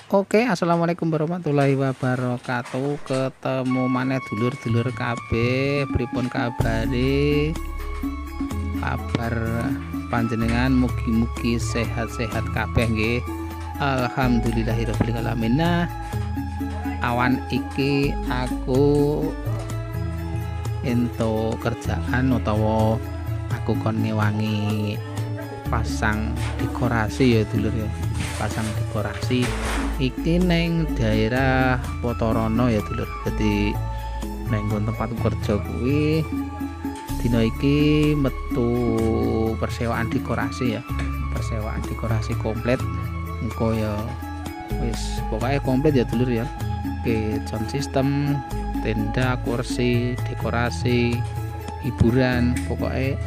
Oke, assalamualaikum warahmatullahi wabarakatuh. Ketemu maneh dulur-dulur kabeh, pripun kabare? Kabar panjenengan mugi-mugi sehat-sehat kabeh nggih. Alhamdulillahirabbil alamin. Nah, awan iki aku entuk kerjaan utawa aku kon ngewangi pasang dekorasi ya dulur ya. Pasang dekorasi iki neng daerah Potorono ya dulur. Jadi neng tempat kerja kuwi dina iki metu persewaan dekorasi ya. Persewaan dekorasi komplit. Engko ya wis pokoknya komplit ya dulur ya. Ke sound system, tenda, kursi, dekorasi, hiburan, pokoknya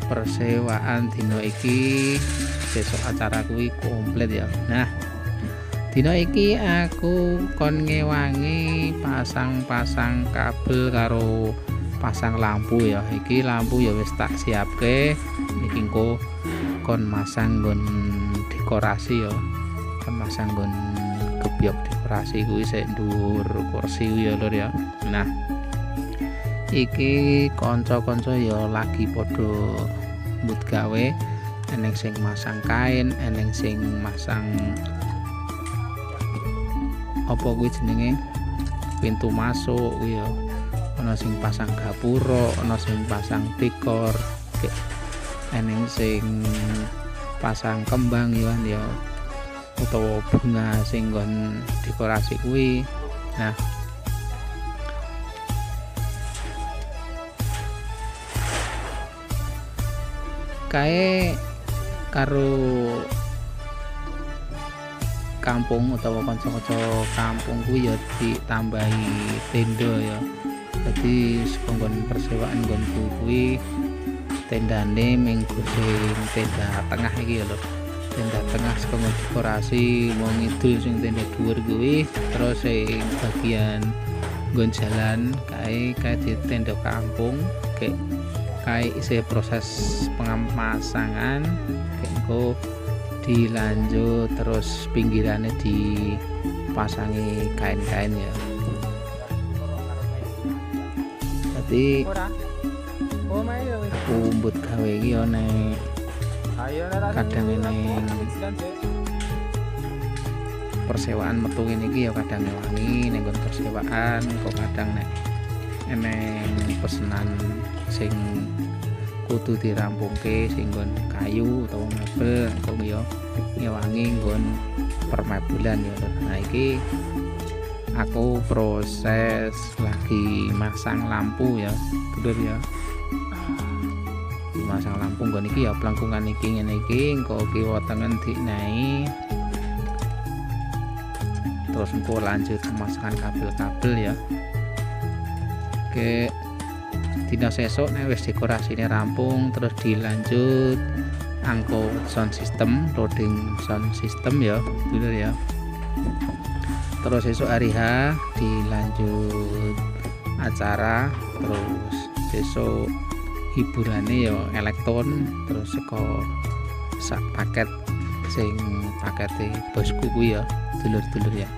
persewaan dina iki besok acara kuwi komplit ya. Nah, dina iki aku kon ngewangi pasang-pasang kabel karo pasang lampu ya. Iki lampu ya wis tak siapke. Iki engko kon masang nggon dekorasi ya. Kon masang nggon gebyok dekorasi kuwi sik dhuwur kursi ya lur ya. Nah, iki kanca-kanca ya lagi padha mbut gawe. Eneng sing masang kain, eneng sing masang apa kuwi jenenge pintu masuk ya, ana sing pasang gapura, ana sing pasang dekor, eneng sing pasang kembang ya utawa bunga sing nggon dekorasi kuwi. Nah, kae karo kampung utawa kanca-kanca kampung kuwi ya ditambahi tenda ya. Jadi sepenggon persewaan nggonku kuwi tendane ming sing tenda tengah iki ya lho. Tenda tengah sepenggon dekorasi mau ngidul sing tenda dhuwur kuwi, terus sing bagian nggon jalan kae di tenda kampung kayak isih proses pemasangan engko dilanjut terus pinggirannya dipasangi kain-kain ya. Jadi umbut gawe iki ana kadang ini persewaan metu ngene iki ya kadang ngewangi ning persewaan kok kadang nek eneng pesenan sing kudu dirampungke sing nggon kayu utawa mebel kok ya ngewangi nggon permebelan ya. Nah, iki aku proses lagi masang lampu ya dulur ya. Masang lampu nggon iki ya plengkungan iki ngene iki engko kiwa tengen dinai terus engko lanjut pemasangan kabel-kabel ya. Oke, dina sesuk nek wis dekorasine rampung terus dilanjut angko sound system, loading sound system ya dulur ya. Terus esuk hari H dilanjut acara, terus besok hiburane ya elektron, terus saka sak paket sing pakete bosku kuwi ya dulur-dulur ya.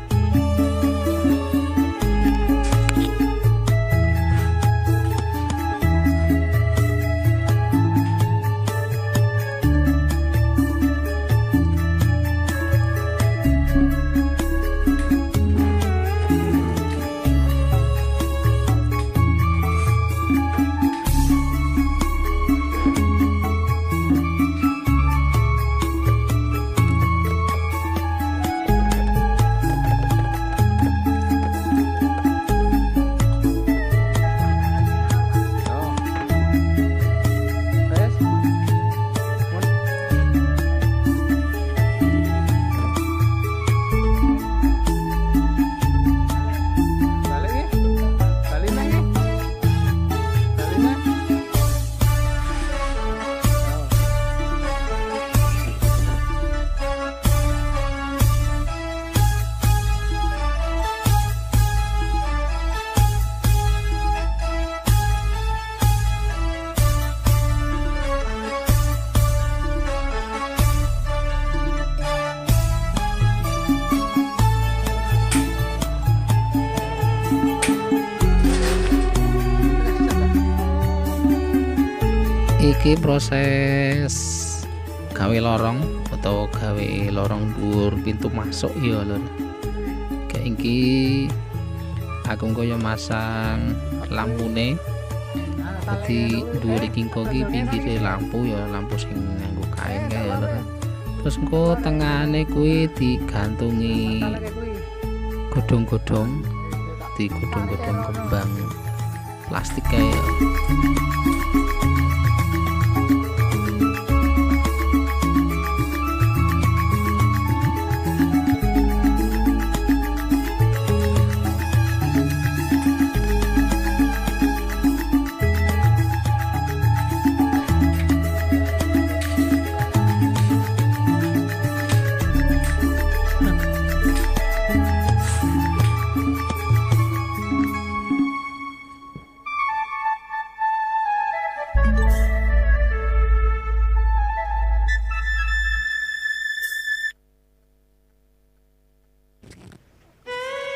iki proses gawe lorong atau gawe lorong dhuwur pintu masuk ya lho. Kayak iki aku kaya masang lampune. Dadi dhuwur iki iki pinggire lampu ya lampu sing nganggo kain kae ya lho. Terus engko tengahane kuwi digantungi godhong-godhong, di godhong-godhong kembang plastik kae.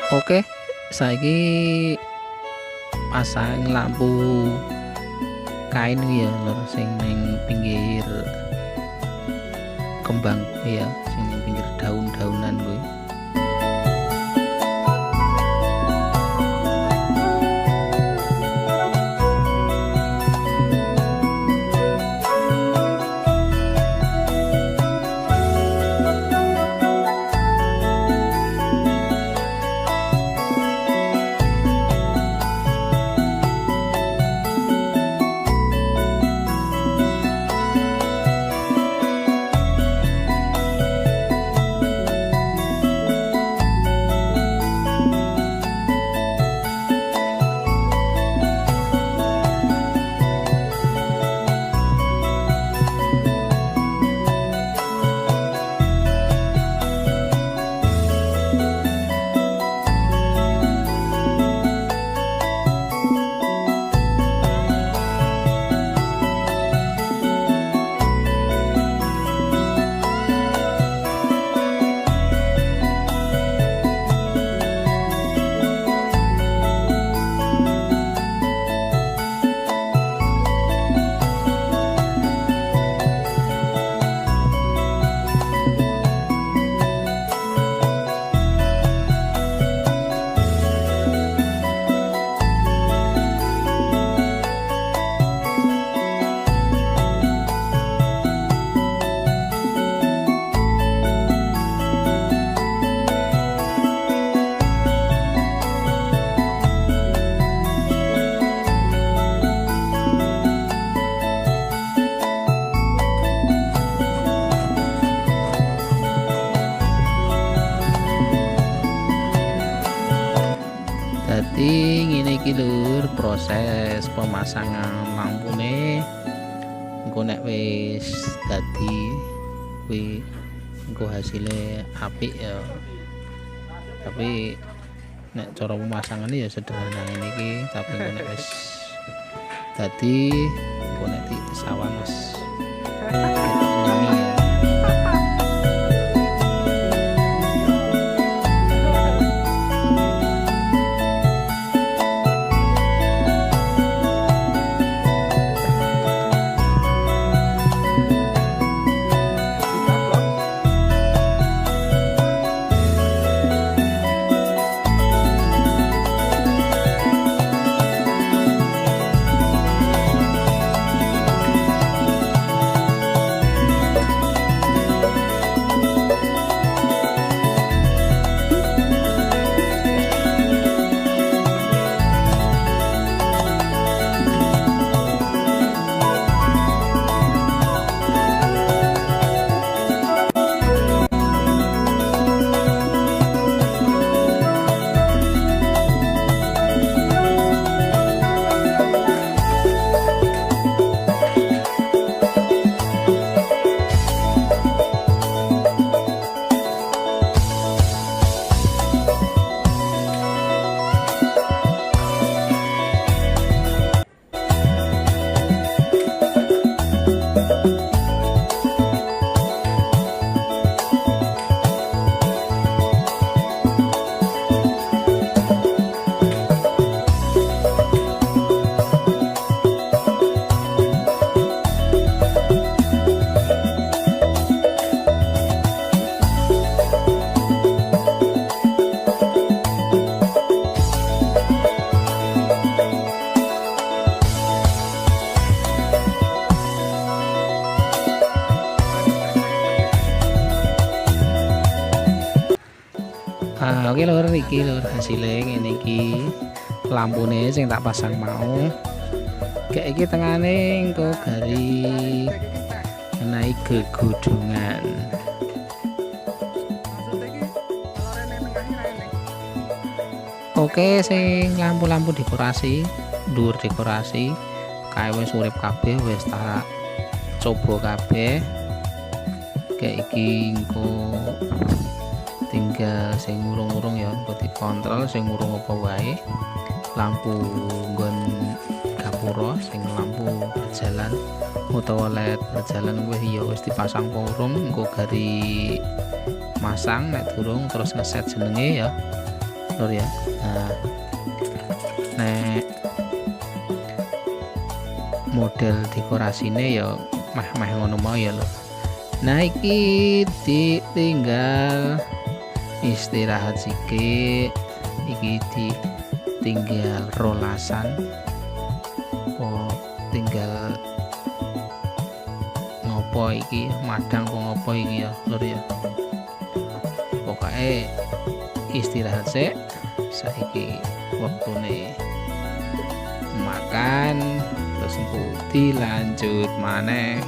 Oke, saiki pasang lampu kain ya lho sing ning pinggir kembang ya, sing ning pinggir daun-daunan kuwi. Dadi ngene iki lur proses pemasangan lampune. Engko nek wis dadi kuwi engko hasilnya apik ya. Tapi nek cara pemasangannya ya sederhana ngene iki, tapi engko nek wis dadi engko nek disawan wis nyami ya. Oke lur, iki lur hasilnya ngene iki. Lampune sing tak pasang mau. Kayak iki tengane engko gari naik gegudungan. Oke, sing lampu-lampu dekorasi, dhuwur dekorasi, kae wis urip kabeh, wis tak coba kabeh. Kayak iki engko tinggal sing urung-urung ya, engko dikontrol sing urung apa wae. Lampu nggon gapura sing lampu berjalan utawa LED berjalan wis ya wis dipasang apa urung, engko gari masang nek durung terus ngeset jenenge ya. Lur ya. Nah, nek model dekorasine ya meh-meh ngono mau ya lho. Nah iki ditinggal istirahat sikit, iki ditinggal rolasan, oh tinggal ngopo iki madang kok ngopo iki ya lur ya. Pokoknya istirahat sih, saiki waktune makan terus dilanjut maneh.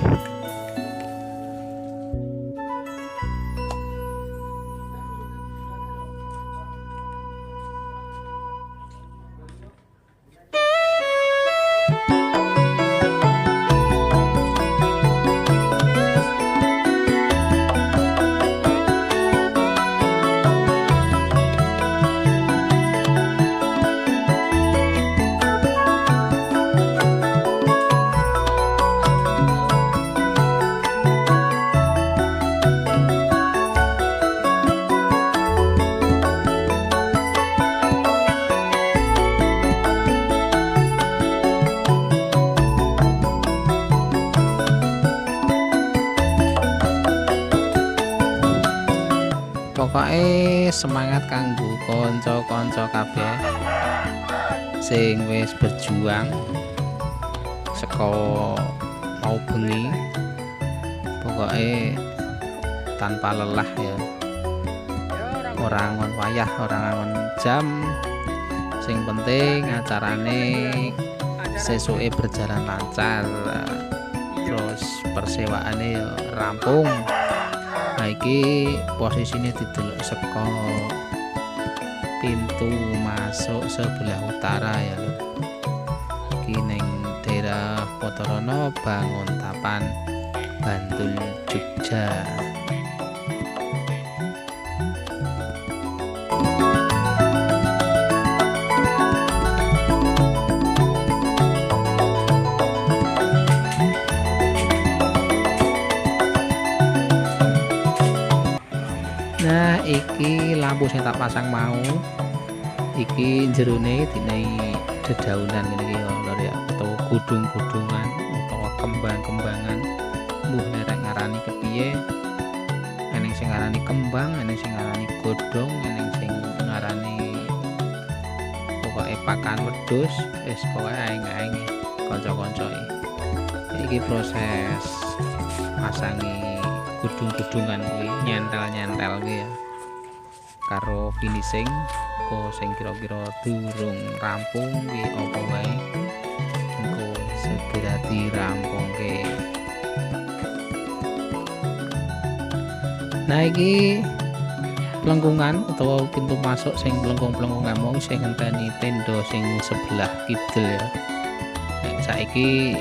Pokoknya semangat kanggo kanca-kanca kabeh sing wis berjuang saka mau bengi, pokoknya tanpa lelah ya, ora ngon wayah, ora ngon jam, sing penting acarane sesuke berjalan lancar, terus persewaane ya rampung. Nah iki posisinya didelok saka pintu masuk sebelah utara ya lho. Iki ning daerah Potorono, Banguntapan, Bantul, Jogja. Nah iki lampu sing tak pasang mau iki jerone dinehi dedaunan ngene iki ya lho ya, utawa gudung-gudungan utawa kembang-kembangan, mbuh nek ngarani kepiye, eneng sing ngarani kembang, eneng sing ngarani godhong, eneng sing ngarani pokoke pakan wedhus, wis pokoke aeng-aeng kanca-kanca iki proses masangi gudung-gudungan kuwi, nyentel-nyentel kuwi ya karo finishing kok sing kira-kira durung rampung kuwi apa wae engko segera dirampungke. Nah iki pelengkungan utawa pintu masuk sing pelengkung-pelengkungan mau sing ngenteni tenda sing sebelah kidul ya. Nek saiki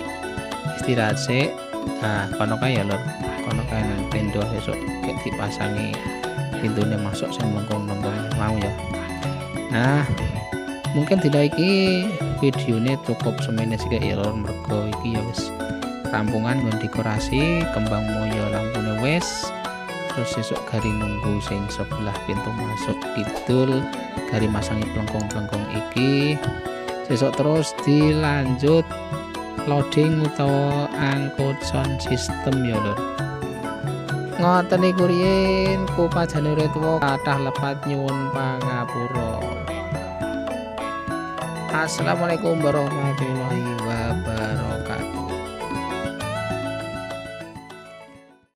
istirahat sik. Nah kono kae ya lho, kono kae nang tenda sesuk kayak dipasangi pintunya masuk sing melengkung-melengkung mau ya. Nah mungkin tidak iki videonya cukup semene sih ya lho, mergo iki ya wis rampungan nggon dekorasi kembang moyo lampune wis, terus sesuk gari nunggu sing sebelah pintu masuk kidul gari masangi pelengkung-pelengkung iki, sesuk terus dilanjut loading utawa angkut sound system ya lho. Ngoten niku riyin kupajane retuwa kathah lepat nyuwun pangapura. Assalamualaikum warahmatullahi wabarakatuh.